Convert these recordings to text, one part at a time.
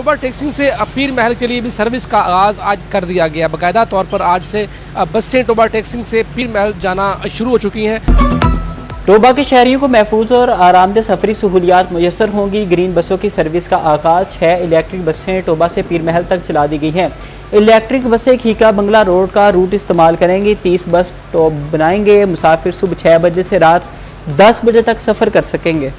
Toba टेक्सिंग से पीर महल के लिए भी सर्विस का आगाज आज कर दिया गया। बाकायदा तौर पर आज से बसें टोबा टेक्सिंग से पीर महल जाना शुरू हो चुकी हैं। टोबा के शहरियों को महफूज और आरामदेह सफरी सहूलियात मुयसर होंगी। ग्रीन बसों की सर्विस का आगाज 6 इलेक्ट्रिक बसें टोबा से पीर महल तक चला दी गई हैं। इलेक्ट्रिक बसें खीका बंगला रोड का रूट इस्तेमाल करेंगी। 30 बस स्टॉप बनाएंगे। मुसाफिर सुबह 6 बजे से रात 10 बजे तक सफर कर सकेंगे।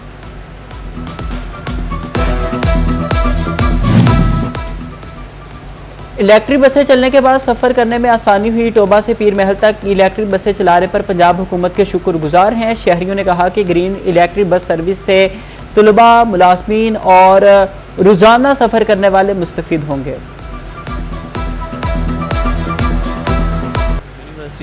इलेक्ट्रिक बसें चलने के बाद सफर करने में आसानी हुई। टोबा से पीर महल तक इलेक्ट्रिक बसें चलाने पर पंजाब हुकूमत के शुक्रगुजार हैं। शहरियों ने कहा कि ग्रीन इलेक्ट्रिक बस सर्विस से तलबा, मुलाजमीन और रोजाना सफर करने वाले मुस्तफिद होंगे।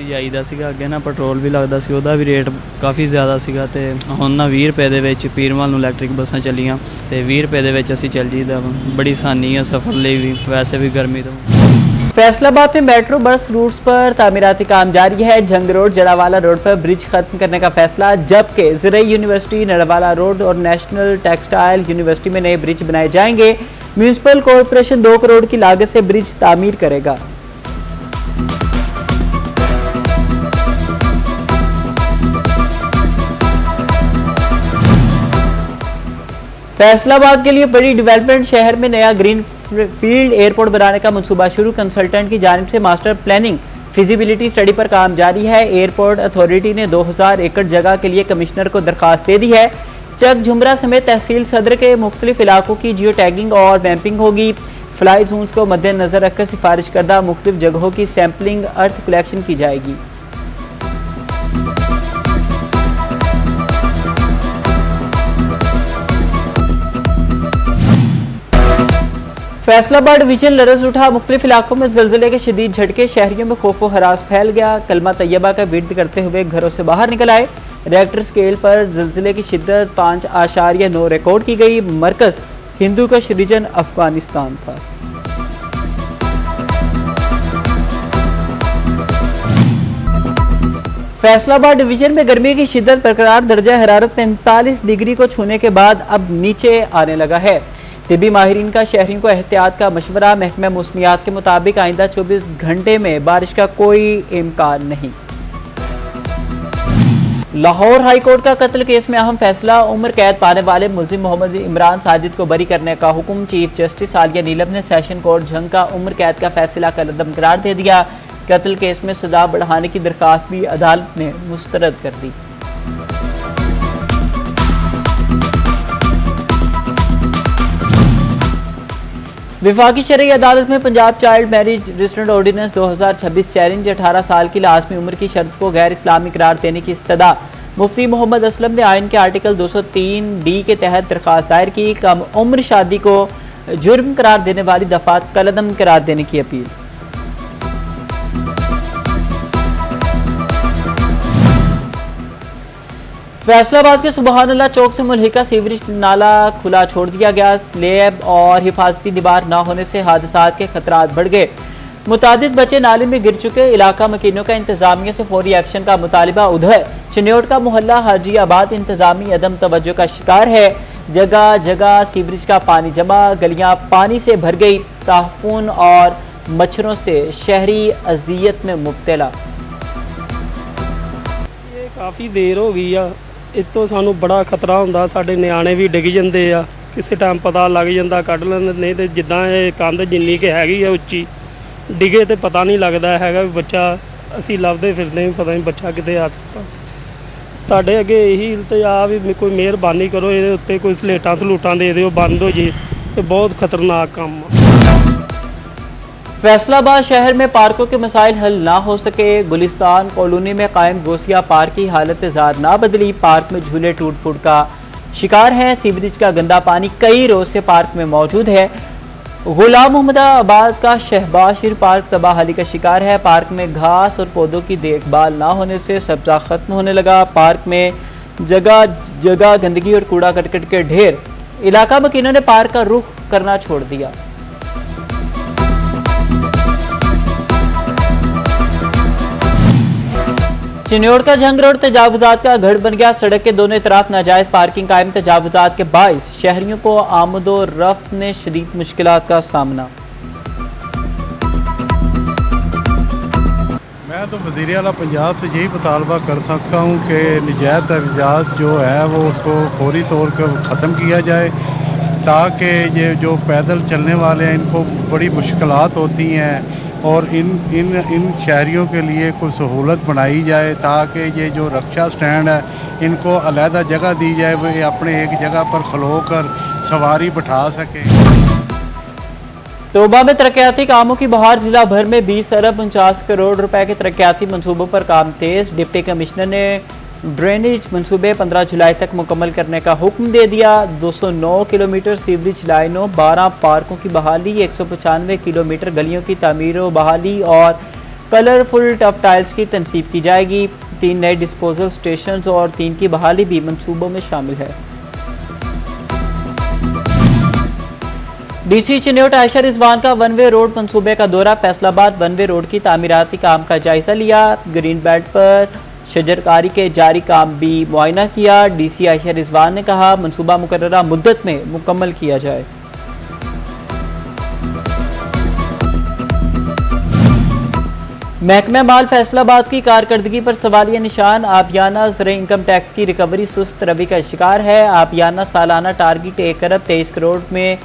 जाईदा सीगा अगे ना पेट्रोल भी लगता सी, ਉਹਦਾ भी रेट काफ़ी ज़्यादा ਸੀਗਾ ਤੇ ਹੁਣ ਨਾ 20 रुपए ਦੇ ਵਿੱਚ ਪੀਰ महल ਨੂੰ ਇਲੈਕਟ੍ਰਿਕ ਬੱਸਾਂ ਚੱਲੀਆਂ ਤੇ 20 रुपए ਦੇ ਵਿੱਚ ਅਸੀਂ ਚੱਲ ਜੀਦਾ। बड़ी आसानी है सफ़र ਲਈ भी, वैसे भी गर्मी तो। फैसलाबाद में मेट्रो बस रूट्स पर तामीराती काम जारी है। जंग रोड जड़ावाला रोड पर ब्रिज खत्म करने का फैसला, जबकि ज़राई यूनिवर्सिटी नड़वाला रोड और नेशनल टेक्सटाइल यूनिवर्सिटी में नए ब्रिज बनाए जाएंगे। म्यूनिसिपल कॉरपोरेशन 2 करोड़ की लागत से ब्रिज तामीर करेगा। फैसलाबाद के लिए बड़ी डेवलपमेंट, शहर में नया ग्रीन फील्ड एयरपोर्ट बनाने का मंसूबा शुरू। कंसल्टेंट की जानिब से मास्टर प्लानिंग फिजिबिलिटी स्टडी पर काम जारी है। एयरपोर्ट अथॉरिटी ने 2000 एकड़ जगह के लिए कमिश्नर को दरखास्त दे दी है। चक झुमरा समेत तहसील सदर के मुख्तलिफ इलाकों की जियो टैगिंग और मैपिंग होगी। फ्लाई जोन्स को मद्देनजर रखकर सिफारिश करदा मुख्तलिफ जगहों की सैंपलिंग अर्थ कलेक्शन की जाएगी। फैसलाबाद डिवीजन लरज उठा, मुख्तलिफ इलाकों में जल्जले के शदीद झटके, शहरियों में खौफ व हरास फैल गया। कलमा तैयबा का विर्द करते हुए घरों से बाहर निकल आए। रेक्टर स्केल पर जल्जले की शिद्दत 5.9 रिकॉर्ड की गई। मरकज हिंदू का रीजन अफगानिस्तान था। फैसलाबाद डिवीजन में गर्मी की शिद्दत बरकरार, दर्जा हरारत 45 डिग्री को छूने के बाद अब नीचे आने लगा है। तिबी माहिरीन का शहरियों को एहतियात का मशवरा, महकमा मौसमियात के मुताबिक आइंदा 24 घंटे में बारिश का कोई इम्कान नहीं। लाहौर हाई कोर्ट का कत्ल केस में अहम फैसला, उम्र कैद पाने वाले मुलजिम मोहम्मद इमरान साजिद को बरी करने का हुक्म। चीफ जस्टिस आलिया नीलम ने सेशन कोर्ट झंग का उम्र कैद का फैसला कलअदम करार दे दिया। कत्ल केस में सजा बढ़ाने की दरखास्त भी अदालत ने मुस्तरद कर दी। विफाकी शरई अदालत में Punjab child marriage registered ordinance 2026 challenge, 18 साल की लाजमी उम्र की शर्त को गैर इस्लामी करार देने की इस्तदा। मुफ्ती मोहम्मद असलम ने आइन के आर्टिकल 203D के तहत दरखास्त दायर की। कम उम्र शादी को जुर्म करार देने वाली दफात कलअदम करार देने की अपील। फैसलाबाद के सुबहानअल्लाह चौक से मुल्हिका सीवरेज नाला खुला छोड़ दिया गया। स्लैब और हिफाजती दीवार न होने से हादसात के खतरात बढ़ गए। मुतादिद बच्चे नाले में गिर चुके। इलाका मकीनों का इंतजामिया से फौरी एक्शन का मुतालिबा। उधर चिन्योट का मोहल्ला हाजी आबाद इंतजामी अदम तवज्जो का शिकार है। जगह जगह सीवरेज का पानी जमा, गलियां पानी से भर गई। ताफून और मच्छरों से शहरी अजियत में मुब्तला। ये काफ़ी देर हो गई आ, इतों सानू बड़ा खतरा होंदा। साडे नियाणे भी डिग जांदे आ, किसी टाइम पता लग जांदा कढ लैंदे। नहीं तो जिद्दां ये कंध जिन्नी कि हैगी है उच्ची, डिगे तो पता नहीं लगता हैगा भी बच्चा, असीं लभदे फिरदे भी पता नहीं बच्चा किते आ चुका। तुहाडे अगे यही इल्तजा भी कोई मेहरबानी करो, इहदे उत्ते कोई सलेटां सलूटां दे दिओ, बंद हो जे। ये बहुत खतरनाक काम आ। फैसलाबाद शहर में पार्कों के मसाइल हल ना हो सके। गुलिस्तान कॉलोनी में कायम गोसिया पार्क की हालत जार ना बदली। पार्क में झूले टूट फूट का शिकार हैं। सीवरेज का गंदा पानी कई रोज से पार्क में मौजूद है। गुलाम मोहम्मदाबाद का शहबाशिर पार्क तबाहली का शिकार है। पार्क में घास और पौधों की देखभाल ना होने से सब्जा खत्म होने लगा। पार्क में जगह जगह गंदगी और कूड़ा करकट के ढेर। इलाका मकीनों ने पार्क का रुख करना छोड़ दिया। चिन्नौर का जंग रोड तजावुजात का गढ़ बन गया। सड़क के दोनों तरफ नाजायज पार्किंग कायम, तजावुजात के बाइस शहरियों को आमदो रफ्त में शदीद मुश्किलात का सामना। मैं तो वज़ीर आला पंजाब से यही मुतालबा कर सकता हूँ कि नजायज़ तजावुज़ात जो है वो उसको फौरी तौर पर ख़त्म किया जाए, ताकि ये जो पैदल चलने वाले हैं इनको बड़ी मुश्किलात होती हैं और इन शहरियों के लिए कोई सहूलत बनाई जाए, ताकि ये जो रक्षा स्टैंड है इनको अलहदा जगह दी जाए, वो अपने एक जगह पर खलो कर सवारी बिठा सकें। तोबा में तरक्याती कामों की बहार, जिला भर में 20 अरब 49 करोड़ रुपए के तरक्याती मंसूबों पर काम तेज। डिप्टी कमिश्नर ने ड्रेनेज मंसूबे 15 जुलाई तक मुकम्मल करने का हुक्म दे दिया। 209 किलोमीटर सीवरेज लाइनों, 12 पार्कों की बहाली, 195 किलोमीटर गलियों की तामीर व बहाली और कलरफुल टफ टाइल्स की तनसीब की जाएगी। 3 नए डिस्पोजल स्टेशन और 3 की बहाली भी मंसूबों में शामिल है। डीसी चिन्नौर आयशा रिजवान का वन वे रोड मंसूबे का दौरा, फैसलाबाद वन वे रोड की तामीराती काम का जायजा लिया। ग्रीन बेल्ट पर शजरकारी के जारी काम भी मुआयना किया। डीसी आयशा रिजवान ने कहा मंसूबा मुकर्ररा मुद्दत में मुकम्मल किया जाए। महकमा माल फैसलाबाद की कारकर्दगी पर सवालिया निशान। आबियाना ज़र इनकम टैक्स की रिकवरी सुस्त रवि का शिकार है। आबियाना सालाना टारगेट 1 अरब 23 करोड़ में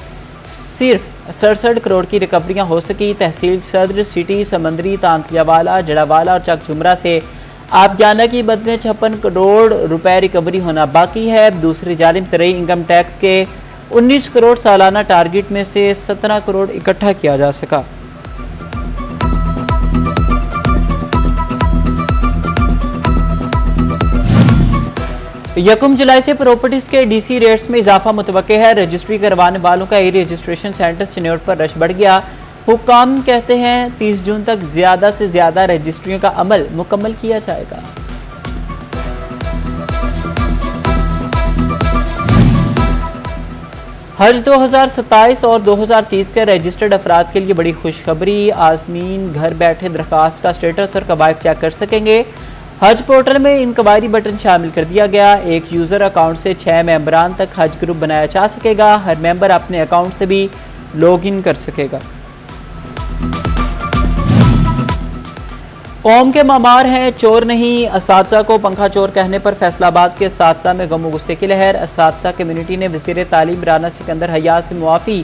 सिर्फ 67 करोड़ की रिकवरियां हो सकी। तहसील सदर, सिटी, समंदरी, तांतियावाला, जड़ावाला और चक जुमरा से आबियाना की मद में 56 करोड़ रुपए रिकवरी होना बाकी है। दूसरी जानिब ज़र इनकम टैक्स के 19 करोड़ सालाना टारगेट में से 17 करोड़ इकट्ठा किया जा सका। यकम जुलाई से प्रॉपर्टीज के डीसी रेट्स में इजाफा मुतवक्के है। रजिस्ट्री करवाने वालों का ई रजिस्ट्रेशन सेंटर चिन्नौर पर रश बढ़ गया। हुक्काम कहते हैं 30 जून तक ज्यादा से ज्यादा रजिस्ट्रियों का अमल मुकम्मल किया जाएगा। हज 2027 और 2030 के रजिस्टर्ड अफराद के लिए बड़ी खुशखबरी। आज़मीन घर बैठे दरखास्त का स्टेटस और कवायद चेक कर सकेंगे। हज पोर्टल में इंक्वायरी बटन शामिल कर दिया गया। एक यूजर अकाउंट से 6 मेंबरान तक हज ग्रुप बनाया जा सकेगा। हर मेंबर अपने अकाउंट से भी लॉग इन कर सकेगा। कौम के मामार हैं चोर नहीं, असातिज़ा को पंखा चोर कहने पर फैसलाबाद के असातिज़ा में गम गुस्से की लहर। असातिज़ा कम्युनिटी ने वज़ीर तालीम राना सिकंदर हयात से मुआफ़ी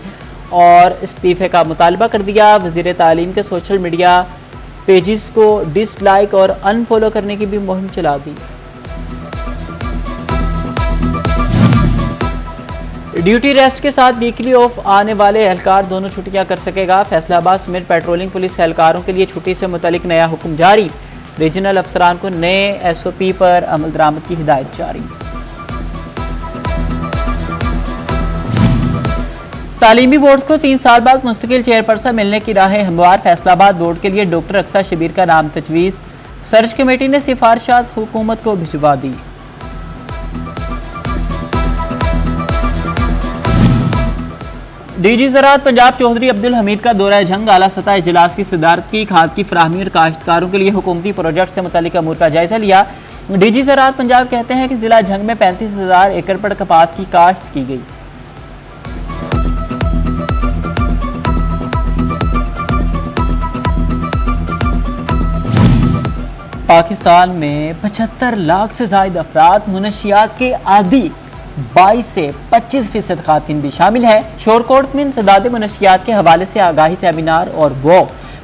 और इस्तीफे का मुतालबा कर दिया। वज़ीर तालीम के सोशल मीडिया पेजेस को डिसलाइक और अनफॉलो करने की भी मुहिम चला दी। ड्यूटी रेस्ट के साथ वीकली ऑफ आने वाले एहलकार दोनों छुट्टियां कर सकेगा। फैसलाबाद समेत पेट्रोलिंग पुलिस एहलकारों के लिए छुट्टी से मुतालिक नया हुक्म जारी। रीजनल अफसरान को नए SOP पर अमल दरामद की हिदायत जारी। तालीमी बोर्ड को 3 साल बाद मुस्तकिल चेयरपर्सन मिलने की राहें हमवार। फैसलाबाद बोर्ड के लिए डॉक्टर अक्सा शबीर का नाम तजवीज़। सर्च कमेटी ने सिफारिशात हुकूमत को भिजवा दी। DG ज़राअत पंजाब चौधरी अब्दुल हमीद का दौरा जंग, आला सतह इजलास की सदारत की। खाद की फराहमी और काश्तकारों के लिए हुकूमती प्रोजेक्ट से मुतालिक अमूर का जायजा लिया। DG ज़राअत पंजाब कहते हैं कि जिला जंग में 35,000 एकड़ पर कपास की काश्त की गई। पाकिस्तान में 75 लाख से ज्यादा अफराद मुनशियात के आदी, 22 से 25% खातिन भी शामिल है। शोरकोट में इंसदाद मुनशियात के हवाले से आगाही सेमिनार और वो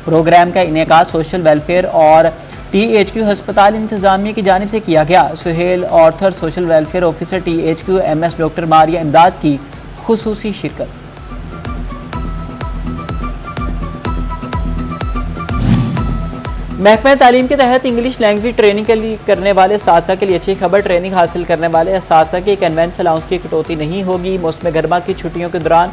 प्रोग्राम का इनेकाद सोशल वेलफेयर और THQ हस्पताल इंतजामिया की जानिब से किया गया। सुहेल ऑर्थर social welfare officer THQ MS doctor Maria Imdad की खुसूसी शिरकत। महकमा तालीम के तहत इंग्लिश लैंग्वेज ट्रेनिंग के लिए करने वाले असातिज़ा के लिए अच्छी खबर। ट्रेनिंग हासिल करने वाले असातिज़ा की कन्वेंस अलाउंस की कटौती नहीं होगी। मौसम गर्मा की छुट्टियों के दौरान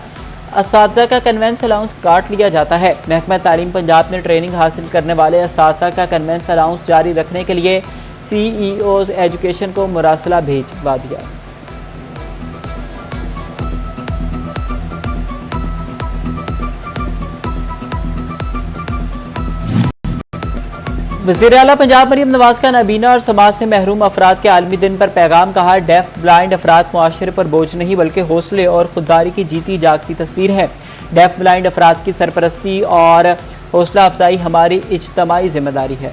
असातिज़ा का कन्वेंस अलाउंस काट लिया जाता है। महकमा तालीम पंजाब ने ट्रेनिंग हासिल करने वाले असातिज़ा का कन्वेंस अलाउंस जारी रखने के लिए CEOs एजुकेशन को मुरासला भेजवा दिया। वज़ीर आला पंजाब मरीम नवाज का नाबीना और समाज से महरूम अफराद के आलमी दिन पर पैगाम। कहा, डेफ ब्लाइंड अफराद मुआशरे पर बोझ नहीं बल्कि हौसले और खुददारी की जीती जागती तस्वीर है। डेफ ब्लाइंड अफराद की सरपरस्ती और हौसला अफजाई हमारी इज्तमाई जिम्मेदारी है।